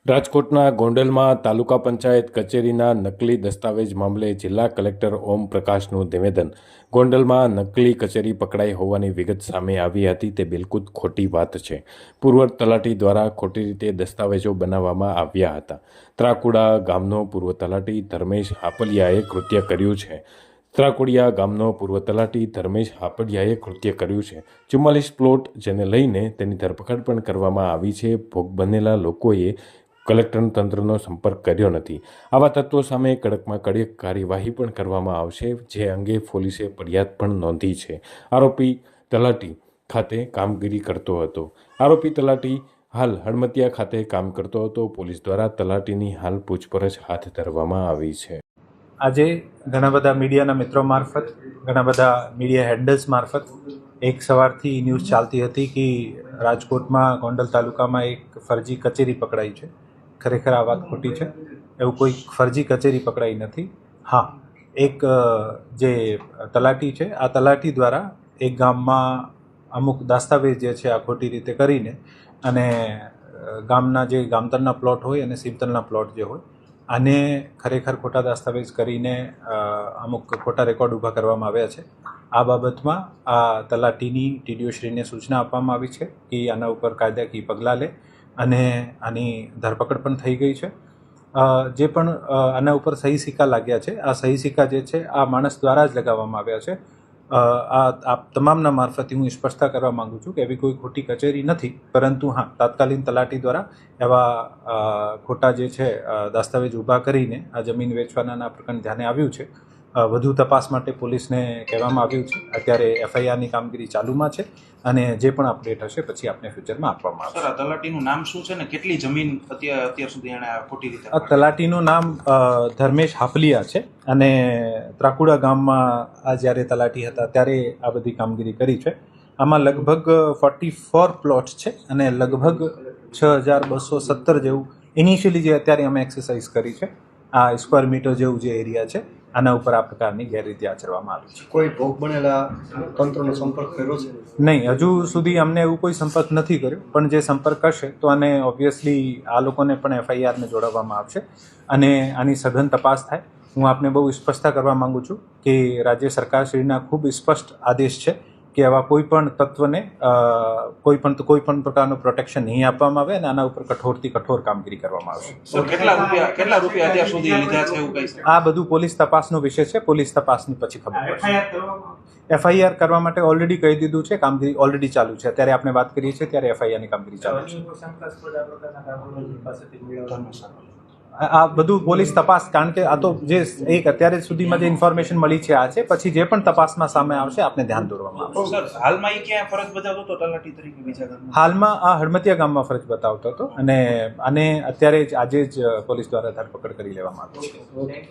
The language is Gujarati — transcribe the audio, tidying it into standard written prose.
રાજકોટના ગોંડલમાં તાલુકા પંચાયત કચેરીના નકલી દસ્તાવેજ મામલે જિલ્લા કલેક્ટર ઓમ પ્રકાશનું નિવેદન. ગોંડલમાં નકલી કચેરી પકડાઈ હોવાની વિગત સામે આવી હતી તે બિલકુલ ખોટી વાત છે. પૂર્વ તલાટી દ્વારા ખોટી રીતે દસ્તાવેજો બનાવવામાં આવ્યા હતા. ત્રાકુડા ગામનો પૂર્વ તલાટી ધર્મેશ હાપલિયાએ કૃત્ય કર્યું છે. ત્રાકુડિયા ગામનો પૂર્વ તલાટી ધર્મેશ હાપલિયાએ કૃત્ય કર્યું છે. 44 પ્લોટ જેને લઈને તેની ધરપકડ પણ કરવામાં આવી છે. ભોગ બનેલા લોકોએ કલેક્ટર તંત્રનો સંપર્ક કર્યો નથી. આવા તત્વો સામે કડકમાં કડક કાર્યવાહી પણ કરવામાં આવશે, જે અંગે પોલીસે ફરિયાદ પણ નોંધી છે. આરોપી તલાટી ખાતે કામગીરી કરતો હતો. આરોપી તલાટી હાલ હડમતિયા ખાતે કામ કરતો હતો. પોલીસ દ્વારા તલાટીની હાલ પૂછપરછ હાથ ધરવામાં આવી છે. આજે ઘણા બધા મીડિયાના મિત્રો મારફત, ઘણા બધા મીડિયા હેન્ડલ્સ મારફત એક સવારથી ન્યૂઝ ચાલતી હતી કે રાજકોટમાં ગોંડલ તાલુકામાં એક ફરજી કચેરી પકડાઈ છે. ખરેખર આ વાત ખોટી છે. એવું કોઈ ફરજી કચેરી પકડાઈ નથી. હા, એક જે તલાટી છે, આ તલાટી દ્વારા એક ગામમાં અમુક દસ્તાવેજ જે છે આ ખોટી રીતે કરીને અને ગામના જે ગામતરના પ્લોટ હોય અને સીમતલના પ્લોટ જે હોય આને ખરેખર ખોટા દસ્તાવેજ કરીને અમુક ખોટા રેકોર્ડ ઊભા કરવામાં આવ્યા છે. આ બાબતમાં આ તલાટીની ટીડીઓશ્રીને સૂચના આપવામાં આવી છે કે આના ઉપર કાયદાકીય પગલાં લે અને આની ધરપકડ પણ થઈ ગઈ છે. જે પણ આના ઉપર સહી સિક્કા લાગ્યા છે, આ સહી સિક્કા જે છે આ માણસ દ્વારા જ લગાવવામાં આવ્યા છે. આ તમામના મારફતે હું સ્પષ્ટતા કરવા માગું છું કે એવી કોઈ ખોટી કચેરી નથી, પરંતુ હા, તાત્કાલિન તલાટી દ્વારા એવા ખોટા જે છે દસ્તાવેજ ઊભા કરીને આ જમીન વેચવાના પ્રકરણ ધ્યાને આવ્યું છે. વધુ તપાસ માટે પોલીસને કહેવામાં આવ્યું છે. અત્યારે એફઆઈઆરની કામગીરી ચાલુમાં છે અને જે પણ અપડેટ હશે પછી આપને ફ્યુચરમાં આપવામાં આવશે. સર, આ તલાટીનું નામ શું છે ને કેટલી જમીન અત્યાર સુધી એણે ખોટી રીતે? આ તલાટીનું નામ ધર્મેશ હાપલિયા છે અને ત્રાકુડા ગામમાં આ જ્યારે તલાટી હતા ત્યારે આ બધી કામગીરી કરી છે. આમાં લગભગ 44 પ્લોટ છે અને લગભગ 6217 જેવું ઇનિશિયલી જે અત્યારે અમે એક્સરસાઇઝ કરી છે, આ સ્ક્વેર મીટર જેવું જે એરિયા છે આના ઉપર આ પ્રકારની ગેરરીતિ આચરવામાં આવી છે. કોઈ ભોગ બનેલા તંત્રનો સંપર્ક કર્યો છે? નહીં, હજુ સુધી અમને એવું કોઈ સંપર્ક નથી કર્યો, પણ જે સંપર્ક કરશે તો આને ઓબ્વિયસલી આ લોકોને પણ એફઆઈઆરને જોડવામાં આવશે અને આની સઘન તપાસ થાય. હું આપને બહુ સ્પષ્ટતા કરવા માગું છું કે રાજ્ય સરકારશ્રીના ખૂબ સ્પષ્ટ આદેશ છે કે આવા કોઈ પણ તત્વને કોઈ પણ પ્રકારનું પ્રોટેક્શન નહીં આપવામાં આવે અને આના ઉપર કઠોરથી કઠોર કામગીરી કરવામાં આવશે. કેટલા રૂપિયા અત્યાર સુધી લીધા છે એવું કહી? આ બધું પોલીસ તપાસનો વિષય છે. પોલીસ તપાસની પછી ખબર પડશે. એફઆઈઆર કરવા માટે ઓલરેડી કહી દીધું છે, કામગીરી ઓલરેડી ચાલુ છે. અત્યારે આપણે વાત કરીએ છીએ ત્યારે એફઆઈઆરની કામગીરી ચાલુ છે. આ બધું પોલીસ તપાસ, કારણ કે આ તો જે એક અત્યારે સુધીમાં જે ઇન્ફોર્મેશન મળી છે આ છે. પછી જે પણ તપાસમાં સામે આવશે આપને ધ્યાન દોરવામાં આવશે. સર, હાલમાં એ ક્યાં ફરજ બજાવતો હતો તલાટી તરીકે બીજા ગામમાં? હાલમાં આ હડમતિયા ગામમાં ફરજ બતાવતો હતો અને આને અત્યારે જ આજે જ પોલીસ દ્વારા ધરપકડ કરી લેવામાં આવી છે.